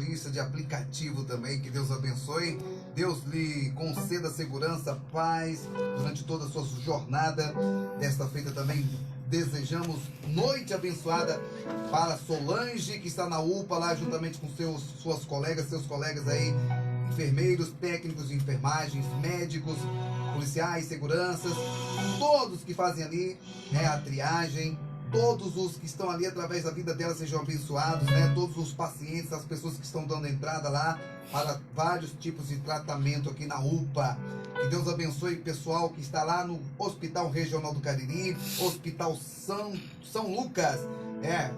motorista de aplicativo também, que Deus abençoe. Deus lhe conceda segurança, paz durante toda a sua jornada. Desta feita também desejamos noite abençoada para Solange, que está na UPA lá juntamente com seus colegas aí, enfermeiros, técnicos de enfermagens, médicos, policiais, seguranças, todos que fazem ali, né, a triagem. Todos os que estão ali através da vida dela sejam abençoados, né? Todos os pacientes, as pessoas que estão dando entrada lá para vários tipos de tratamento aqui na UPA. Que Deus abençoe o pessoal que está lá no Hospital Regional do Cariri, Hospital São Lucas.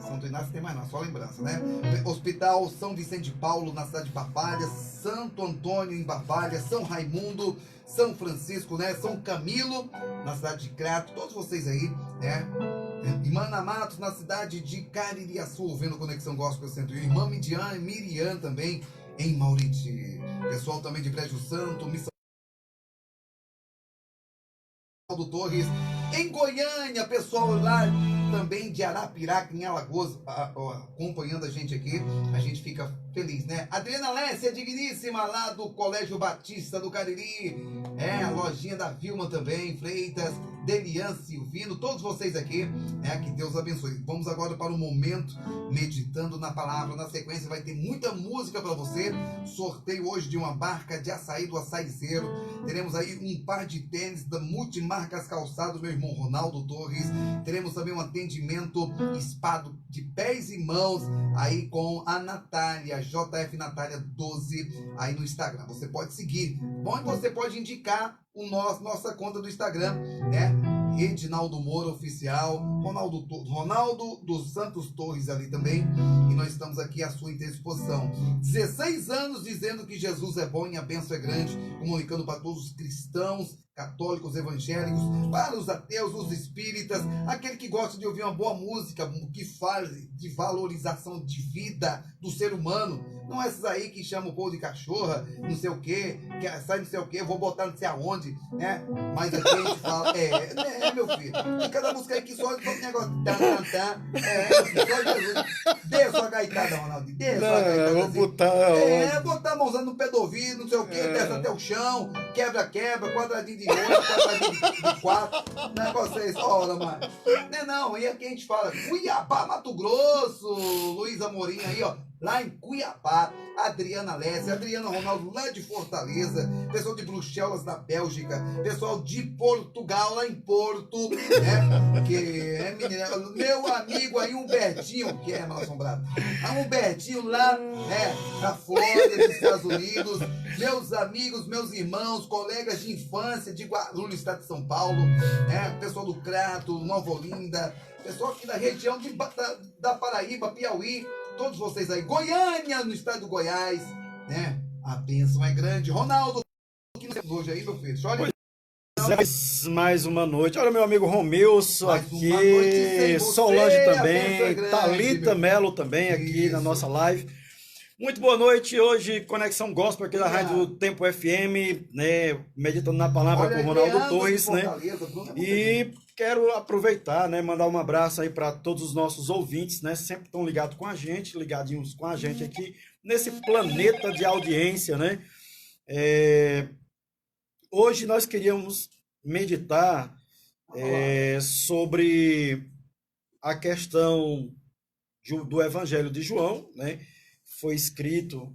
Santo Inácio tem mais não, só lembrança, né? Hospital São Vicente de Paulo, na cidade de Barbalha, Santo Antônio em Barbalha, São Raimundo, São Francisco, né? São Camilo, na cidade de Crato, todos vocês aí, né? Irmã Matos, na cidade de Caririaçu, vendo Conexão Gospel 101. Irmã Miriam também, em Mauriti. Pessoal também de Brejo Santo, Missão do Torres, em Goiânia, pessoal lá também de Arapiraca, em Alagoas, acompanhando a gente aqui. A gente fica feliz, né? Adriana Lécia, digníssima, lá do Colégio Batista do Cariri. A lojinha da Vilma também, Freitas, Delian Silvino, todos vocês aqui, né? Que Deus abençoe. Vamos agora para o momento meditando na palavra. Na sequência vai ter muita música para você. Sorteio hoje de uma barca de açaí do Açaizeiro. Teremos aí um par de tênis da Multimarcas Calçados, meu irmão Ronaldo Torres. Teremos também um atendimento espado de pés e mãos aí com a Natália, JF Natália 12, aí no Instagram. Você pode seguir. Bom, e você pode indicar nossa conta do Instagram, né? Edinaldo Moura Oficial, Ronaldo dos Santos Torres ali também, e nós estamos aqui à sua disposição. 16 anos dizendo que Jesus é bom e a bênção é grande, comunicando para todos os cristãos, católicos, evangélicos, para os ateus, os espíritas, aquele que gosta de ouvir uma boa música, que fala de valorização de vida do ser humano. Não é esses aí que chamam o povo de cachorra, não sei o que, sai não sei o que, vou botar não sei aonde, né? Mas aqui a gente fala, meu filho, e cada música aí que só esse negócio, meu filho, só Jesus. Dê sua gaitada, Ronaldinho, dê sua gaitada. Vou botar... botar a mãozada no pé do ouvido, não sei o que, desce até o chão, quebra, quadradinho de 8, quadradinho de 4, negócio é esse, ora, mano. Não, e aqui a gente fala, Cuiabá, Mato Grosso, Luiz Amorim aí, ó. Lá em Cuiabá, Adriana Lécia, Adriana Ronaldo lá de Fortaleza, pessoal de Bruxelas na Bélgica, pessoal de Portugal lá em Porto, né? Que meu amigo aí Humbertinho, que é mal assombrado, Humbertinho lá, na Flórida, dos Estados Unidos, meus amigos, meus irmãos, colegas de infância de Guarulhos, estado de São Paulo, pessoal do Crato, Nova Olinda, pessoal aqui da região da Paraíba, Piauí, todos vocês aí, Goiânia, no estado do Goiás, né? A bênção é grande. Ronaldo, que nós temos hoje aí, meu filho? Olha, mais uma noite. Olha, meu amigo Romilson aqui, Solange também, Thalita Melo também aqui na nossa live. Muito boa noite. Hoje, Conexão Gospel aqui da Rádio Tempo FM, né? Meditando na palavra com o Ronaldo Torres, né? E quero aproveitar, né? Mandar um abraço aí para todos os nossos ouvintes, né? Sempre estão ligados com a gente, ligadinhos com a gente aqui nesse planeta de audiência, né? Hoje nós queríamos meditar sobre a questão do Evangelho de João, né? Foi escrito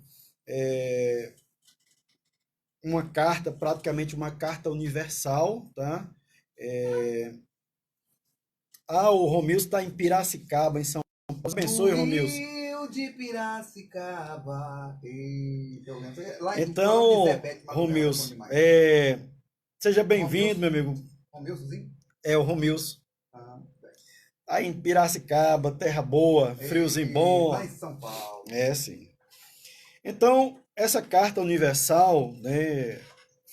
uma carta, praticamente uma carta universal, tá? O Romilson está em Piracicaba, em São Paulo. Abençoe, Romilson. De Piracicaba. Então, Romilson, seja bem-vindo, meu amigo. Romilson? O Romilson. Tá em Piracicaba, terra boa, friozinho bom. Lá em São Paulo. Sim. Então, essa carta universal, né,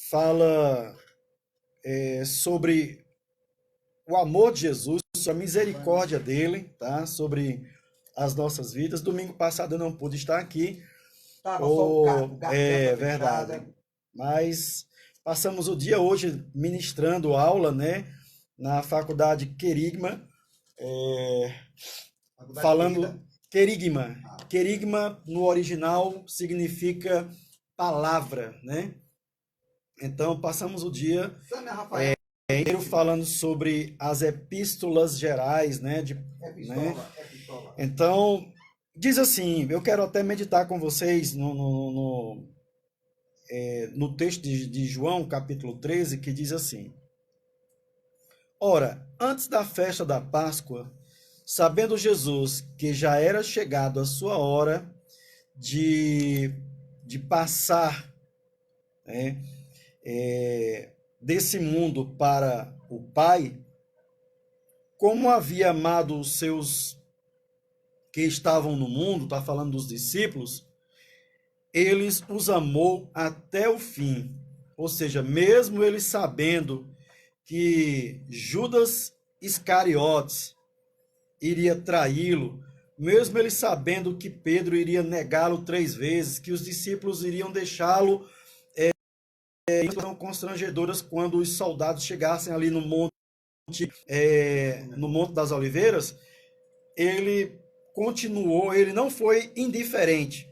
fala sobre o amor de Jesus, a misericórdia dele, tá? Sobre as nossas vidas. Domingo passado eu não pude estar aqui. Tava só o gato verdade. Mas passamos o dia hoje ministrando aula, né, na Faculdade Querigma, falando querigma. Querigma, no original, significa palavra, né? Então, passamos o dia inteiro falando sobre as epístolas gerais, né? Epistola. Então, diz assim, eu quero até meditar com vocês no texto de João, capítulo 13, que diz assim: Ora, antes da festa da Páscoa, sabendo Jesus que já era chegado a sua hora de passar, né, desse mundo para o Pai, como havia amado os seus que estavam no mundo, está falando dos discípulos, eles os amou até o fim. Ou seja, mesmo eles sabendo que Judas Iscariotes iria traí-lo, mesmo ele sabendo que Pedro iria negá-lo 3 vezes, que os discípulos iriam deixá-lo em situações constrangedoras quando os soldados chegassem ali no Monte das Oliveiras, ele continuou, ele não foi indiferente,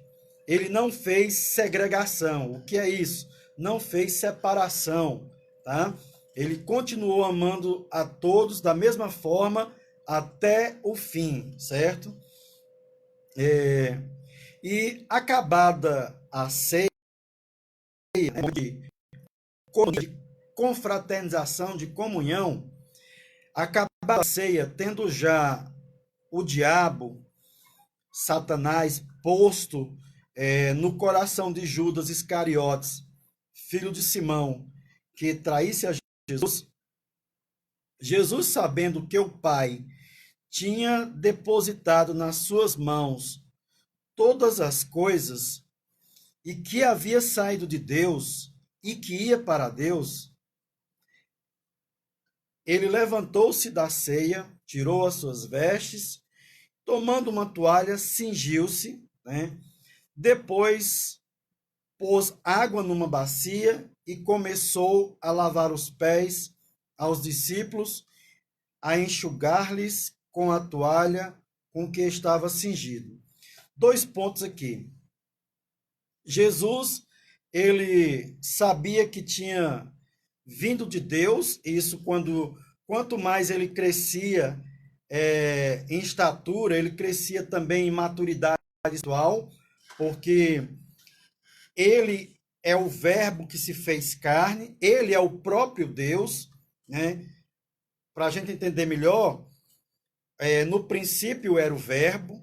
ele não fez segregação. O que é isso? Não fez separação, tá? Ele continuou amando a todos da mesma forma até o fim, certo? E acabada a ceia, de confraternização, de comunhão, acabada a ceia, tendo já o diabo, Satanás, posto no coração de Judas Iscariotes, filho de Simão, que traísse a Jesus, Jesus, sabendo que o Pai tinha depositado nas suas mãos todas as coisas e que havia saído de Deus e que ia para Deus, ele levantou-se da ceia, tirou as suas vestes, tomando uma toalha, cingiu-se, né? Depois pôs água numa bacia e começou a lavar os pés aos discípulos, a enxugar-lhes com a toalha com que estava cingido. 2 pontos aqui. Jesus, ele sabia que tinha vindo de Deus, e isso quanto mais ele crescia em estatura, ele crescia também em maturidade espiritual, porque ele é o verbo que se fez carne, ele é o próprio Deus, né? Para a gente entender melhor, no princípio era o verbo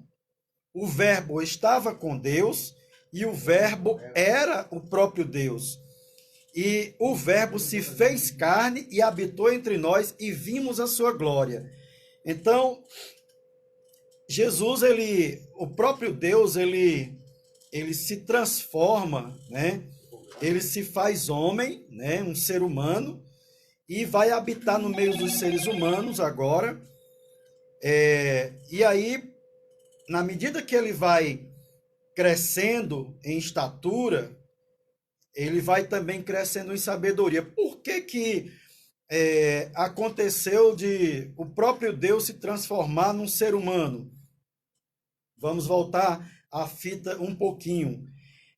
estava com Deus e o verbo era o próprio Deus. E o verbo se fez carne e habitou entre nós e vimos a sua glória. Então, Jesus, o próprio Deus, ele se transforma, né? Ele se faz homem, né? Um ser humano, e vai habitar no meio dos seres humanos agora. E aí, na medida que ele vai crescendo em estatura, ele vai também crescendo em sabedoria. Por que aconteceu de o próprio Deus se transformar num ser humano? Vamos voltar à fita um pouquinho.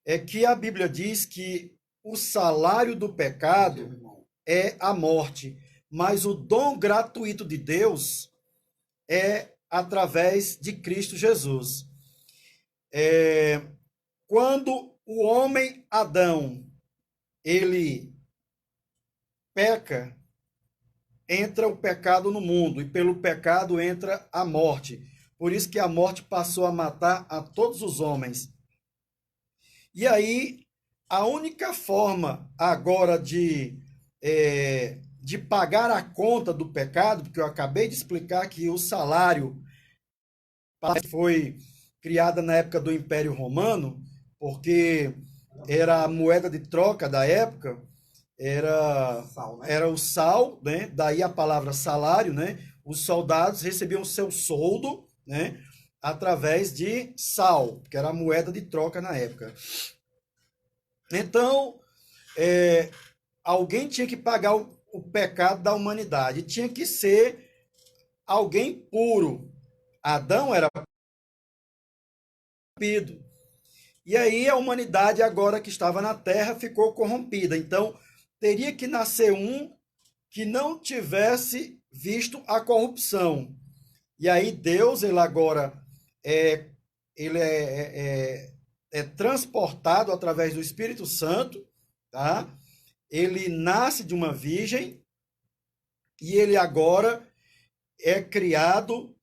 É que a Bíblia diz que o salário do pecado é a morte, mas o dom gratuito de Deus é através de Cristo Jesus. Quando o homem Adão, ele peca, entra o pecado no mundo, e pelo pecado entra a morte. Por isso que a morte passou a matar a todos os homens. E aí, a única forma agora de pagar a conta do pecado, porque eu acabei de explicar que o salário foi criada na época do Império Romano, porque era a moeda de troca da época, era o sal, né? Daí a palavra salário, né? Os soldados recebiam seu soldo, né? Através de sal, que era a moeda de troca na época. Então, alguém tinha que pagar o pecado da humanidade, tinha que ser alguém puro. Adão era corrompido. E aí a humanidade agora que estava na terra ficou corrompida. Então teria que nascer um que não tivesse visto a corrupção. E aí Deus, ele agora ele é transportado através do Espírito Santo, tá? Ele nasce de uma virgem e ele agora é criado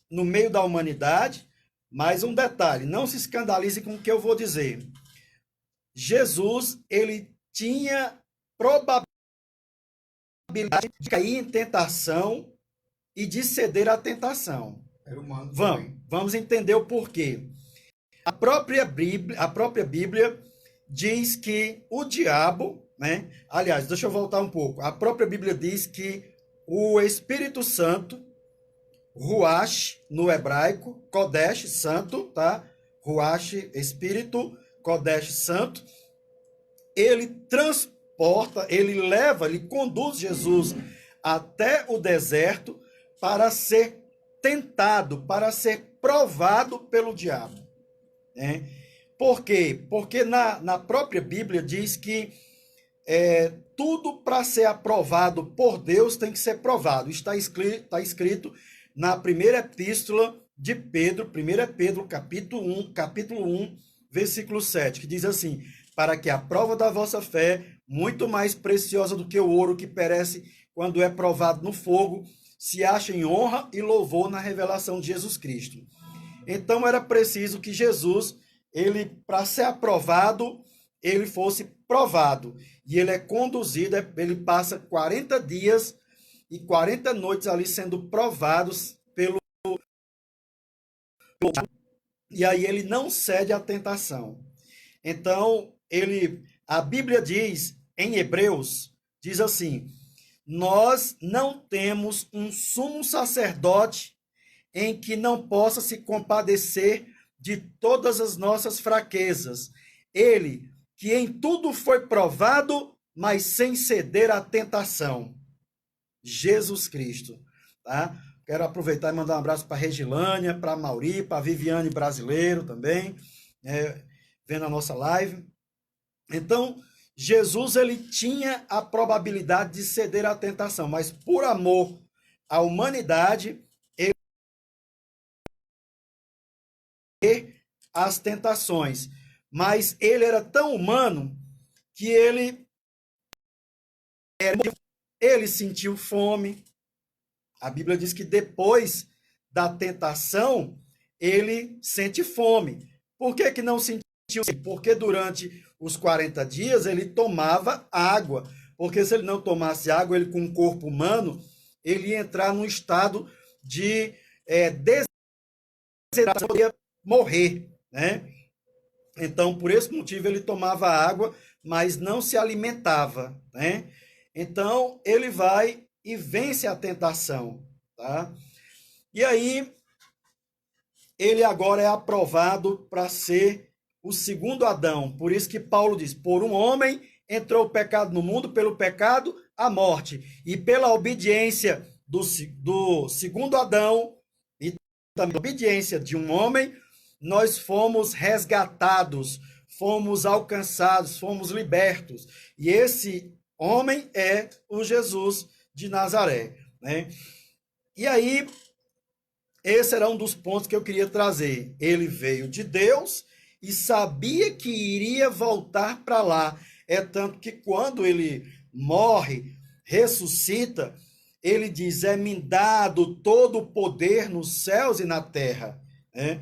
no meio da humanidade. Mas um detalhe, não se escandalize com o que eu vou dizer. Jesus, ele tinha probabilidade de cair em tentação e de ceder à tentação. Era humano. Vamos entender o porquê. A própria Bíblia diz que o diabo, né? Aliás, deixa eu voltar um pouco. A própria Bíblia diz que o Espírito Santo, Ruach no hebraico, Kodesh, santo, tá? Ruach, espírito, Kodesh, santo. Ele transporta, ele conduz Jesus até o deserto para ser tentado, para ser provado pelo diabo, né? Por quê? Porque na própria Bíblia diz que tudo para ser aprovado por Deus tem que ser provado. Está escrito na primeira epístola de Pedro, 1 Pedro, capítulo 1, versículo 7, que diz assim: para que a prova da vossa fé, muito mais preciosa do que o ouro que perece quando é provado no fogo, se ache em honra e louvor na revelação de Jesus Cristo. Então era preciso que Jesus, ele, para ser aprovado, ele fosse provado. E ele é conduzido, ele passa 40 dias e 40 noites ali sendo provados pelo... E aí ele não cede à tentação. Então, a Bíblia diz, em Hebreus, diz assim: nós não temos um sumo sacerdote em que não possa se compadecer de todas as nossas fraquezas. Ele, que em tudo foi provado, mas sem ceder à tentação. Jesus Cristo, tá? Quero aproveitar e mandar um abraço para a Regilânia, para a Mauri, para a Viviane Brasileiro também, vendo a nossa live. Então, Jesus, ele tinha a probabilidade de ceder à tentação, mas por amor à humanidade, ele as tentações. Mas ele era tão humano que ele sentiu fome. A Bíblia diz que depois da tentação, ele sente fome. Por que que não sentiu? Porque durante os 40 dias ele tomava água. Porque se ele não tomasse água, ele com um corpo humano, ele ia entrar num estado de desidratação, poderia morrer, né? Então, por esse motivo, ele tomava água, mas não se alimentava, né? Então, ele vai e vence a tentação, tá? E aí, ele agora é aprovado para ser o segundo Adão. Por isso que Paulo diz: por um homem entrou o pecado no mundo, pelo pecado a morte. E pela obediência do segundo Adão e também a obediência de um homem, nós fomos resgatados, fomos alcançados, fomos libertos. E esse homem é o Jesus de Nazaré, né? E aí, esse era um dos pontos que eu queria trazer. Ele veio de Deus e sabia que iria voltar para lá. É tanto que quando ele morre, ressuscita, ele diz: é-me dado todo o poder nos céus e na terra, né?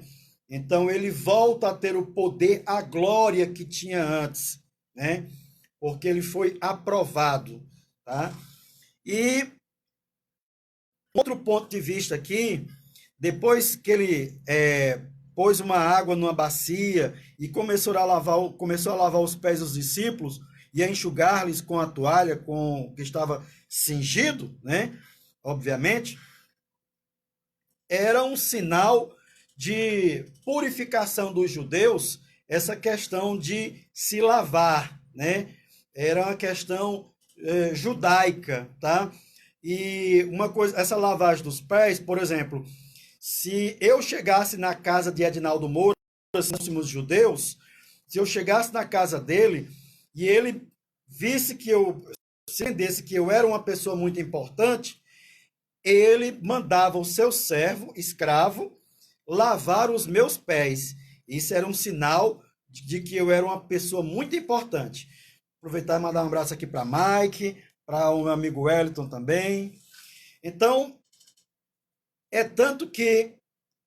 Então ele volta a ter o poder, a glória que tinha antes, né? Porque ele foi aprovado, tá? E outro ponto de vista aqui, depois que ele pôs uma água numa bacia e começou a lavar os pés dos discípulos e a enxugar-lhes com a toalha que estava cingido, né? Obviamente, era um sinal de purificação dos judeus, essa questão de se lavar, né? Era uma questão judaica, tá? E uma coisa, essa lavagem dos pés, por exemplo, se eu chegasse na casa de Edinaldo Moura, se fôssemos judeus, se eu chegasse na casa dele e ele visse que eu, se entendesse que eu era uma pessoa muito importante, ele mandava o seu servo, escravo, lavar os meus pés. Isso era um sinal de que eu era uma pessoa muito importante. Aproveitar e mandar um abraço aqui para Mike, para o meu amigo Wellington também. Então, é tanto que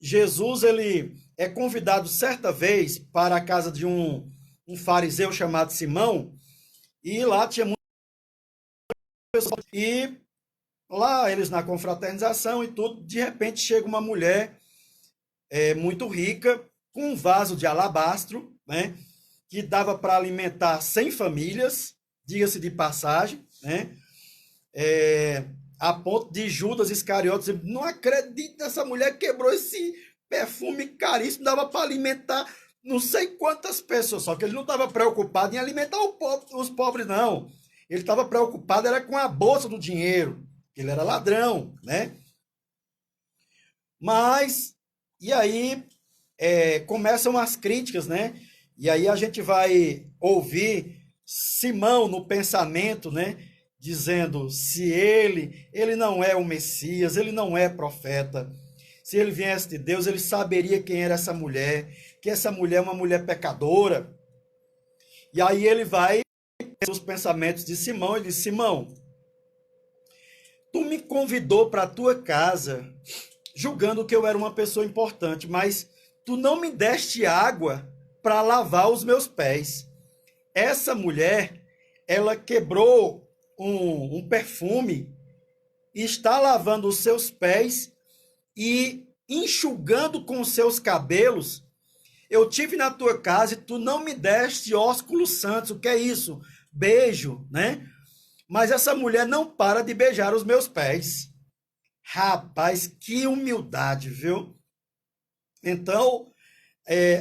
Jesus ele é convidado certa vez para a casa de um fariseu chamado Simão, e lá tinha muitas pessoas. E lá eles na confraternização e tudo, de repente chega uma mulher muito rica, com um vaso de alabastro, né, que dava para alimentar 100 famílias, diga-se de passagem, né, a ponto de Judas Iscariotes dizer, não acredito, essa mulher quebrou esse perfume caríssimo, dava para alimentar não sei quantas pessoas, só que ele não estava preocupado em alimentar os pobres, não. Ele estava preocupado era com a bolsa do dinheiro, ele era ladrão, né? Mas, e aí começam as críticas, né? E aí a gente vai ouvir Simão no pensamento, né? Dizendo, se ele não é o Messias, ele não é profeta. Se ele viesse de Deus, ele saberia quem era essa mulher, que essa mulher é uma mulher pecadora. E aí ele vai os pensamentos de Simão e diz, Simão, tu me convidou para a tua casa, julgando que eu era uma pessoa importante, mas tu não me deste água para lavar os meus pés. Essa mulher, ela quebrou um perfume e está lavando os seus pés e enxugando com os seus cabelos. Eu tive na tua casa e tu não me deste ósculos santos. O que é isso? Beijo, né? Mas essa mulher não para de beijar os meus pés. Rapaz, que humildade, viu? Então,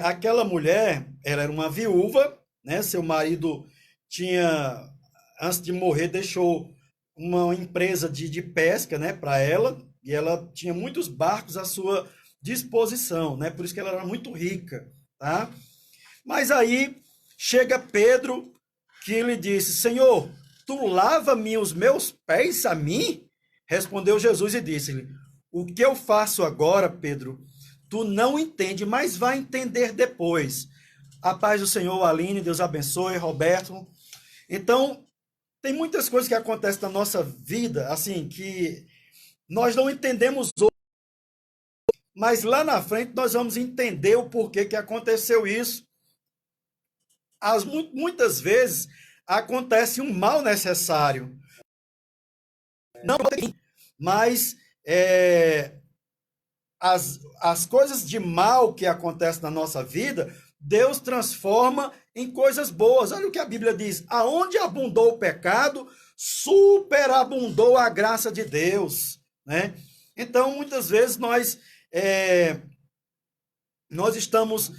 aquela mulher, ela era uma viúva, né? Seu marido tinha, antes de morrer, deixou uma empresa de pesca, né, para ela, e ela tinha muitos barcos à sua disposição, né? Por isso que ela era muito rica, tá? Mas aí chega Pedro, que lhe disse, Senhor, tu lava-me os meus pés a mim? Respondeu Jesus e disse-lhe, o que eu faço agora, Pedro, tu não entende, mas vai entender depois. A paz do Senhor, Aline, Deus abençoe, Roberto. Então, tem muitas coisas que acontecem na nossa vida, assim, que nós não entendemos hoje, mas lá na frente nós vamos entender o porquê que aconteceu isso. Muitas vezes acontece um mal necessário. Não, mas as coisas de mal que acontecem na nossa vida, Deus transforma em coisas boas. Olha o que a Bíblia diz, aonde abundou o pecado, superabundou a graça de Deus, né? Então, muitas vezes nós estamos,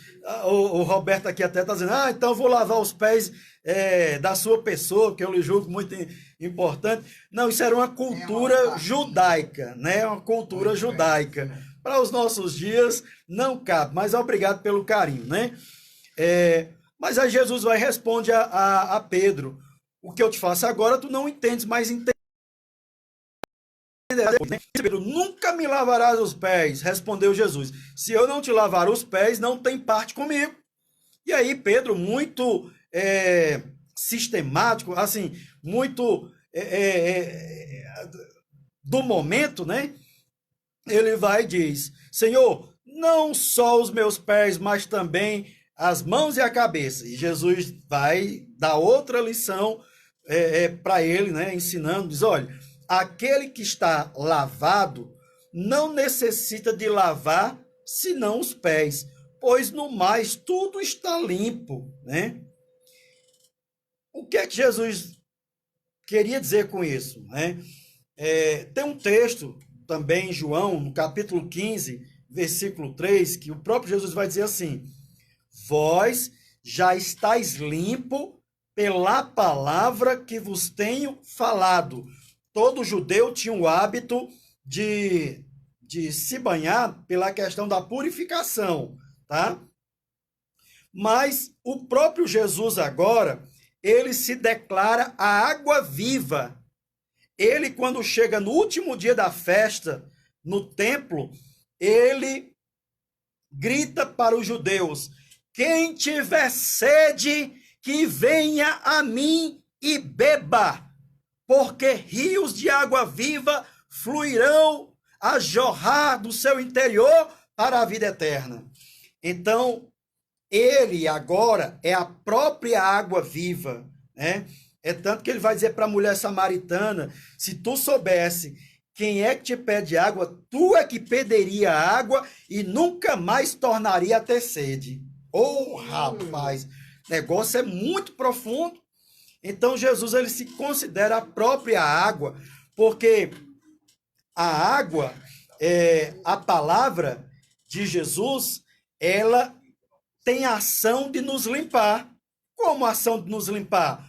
o Roberto aqui até está dizendo, então eu vou lavar os pés da sua pessoa, que eu lhe julgo muito importante. Não, isso era uma cultura judaica, né? Uma cultura judaica. Para os nossos dias não cabe, mas obrigado pelo carinho, né? Mas aí Jesus vai e responde a Pedro, o que eu te faço agora tu não entendes, mas entenderás. Pedro, nunca me lavarás os pés, respondeu Jesus. Se eu não te lavar os pés, não tem parte comigo. E aí Pedro, muito sistemático, assim, muito do momento, né? Ele vai e diz, Senhor, não só os meus pés, mas também as mãos e a cabeça. E Jesus vai dar outra lição para ele, né? Ensinando, diz, olha, aquele que está lavado não necessita de lavar senão os pés, pois no mais tudo está limpo, né? O que é que Jesus queria dizer com isso, né? Tem um texto também em João, no capítulo 15, versículo 3, que o próprio Jesus vai dizer assim, vós já estáis limpo pela palavra que vos tenho falado. Todo judeu tinha o hábito de de se banhar pela questão da purificação, tá? Mas o próprio Jesus agora, ele se declara a água viva. Ele, quando chega no último dia da festa, no templo, ele grita para os judeus: quem tiver sede, que venha a mim e beba, porque rios de água viva fluirão a jorrar do seu interior para a vida eterna. Então, ele agora é a própria água viva, né? É tanto que ele vai dizer para a mulher samaritana: se tu soubesse quem é que te pede água, tu é que pediria água e nunca mais tornaria a ter sede. Oh, rapaz, o negócio é muito profundo. Então Jesus, ele se considera a própria água, porque a água, a palavra de Jesus, ela tem a ação de nos limpar. Como a ação de nos limpar?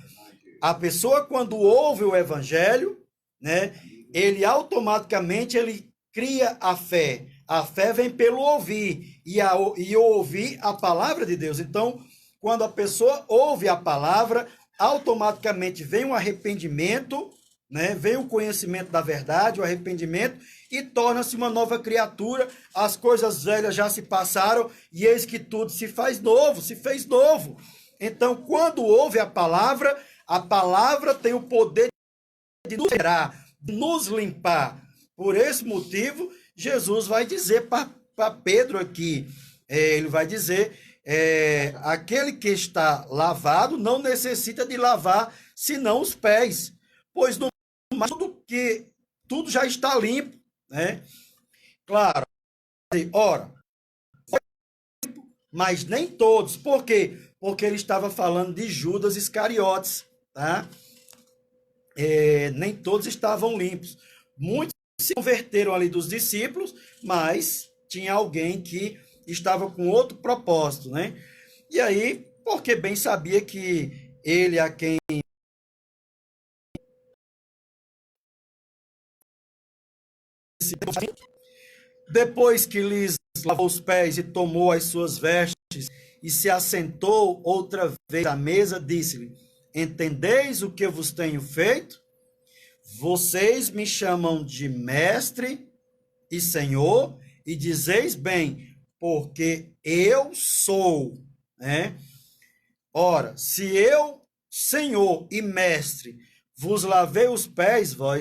A pessoa, quando ouve o evangelho, né, ele automaticamente ele cria a fé. A fé vem pelo ouvir, e ouvir a palavra de Deus. Então, quando a pessoa ouve a palavra, automaticamente vem o arrependimento, né, vem o conhecimento da verdade, o arrependimento, e torna-se uma nova criatura. As coisas velhas já se passaram, e eis que tudo se faz novo, se fez novo. Então, quando ouve a palavra tem o poder de nos gerar, de nos limpar. Por esse motivo, Jesus vai dizer para Pedro aqui, ele vai dizer, aquele que está lavado não necessita de lavar, senão os pés, pois no mais tudo já está limpo, né? Claro, ora, mas nem todos. Por quê? Porque ele estava falando de Judas Iscariotes, tá? Nem todos estavam limpos. Muitos se converteram ali dos discípulos, mas tinha alguém que estava com outro propósito, né? E aí, porque bem sabia que ele a quem depois que lhes lavou os pés e tomou as suas vestes e se assentou outra vez à mesa, disse-lhe: entendeis o que vos tenho feito? Vocês me chamam de mestre e senhor, e dizeis bem, porque eu sou, né? Ora, se eu, senhor e mestre, vos lavei os pés, vós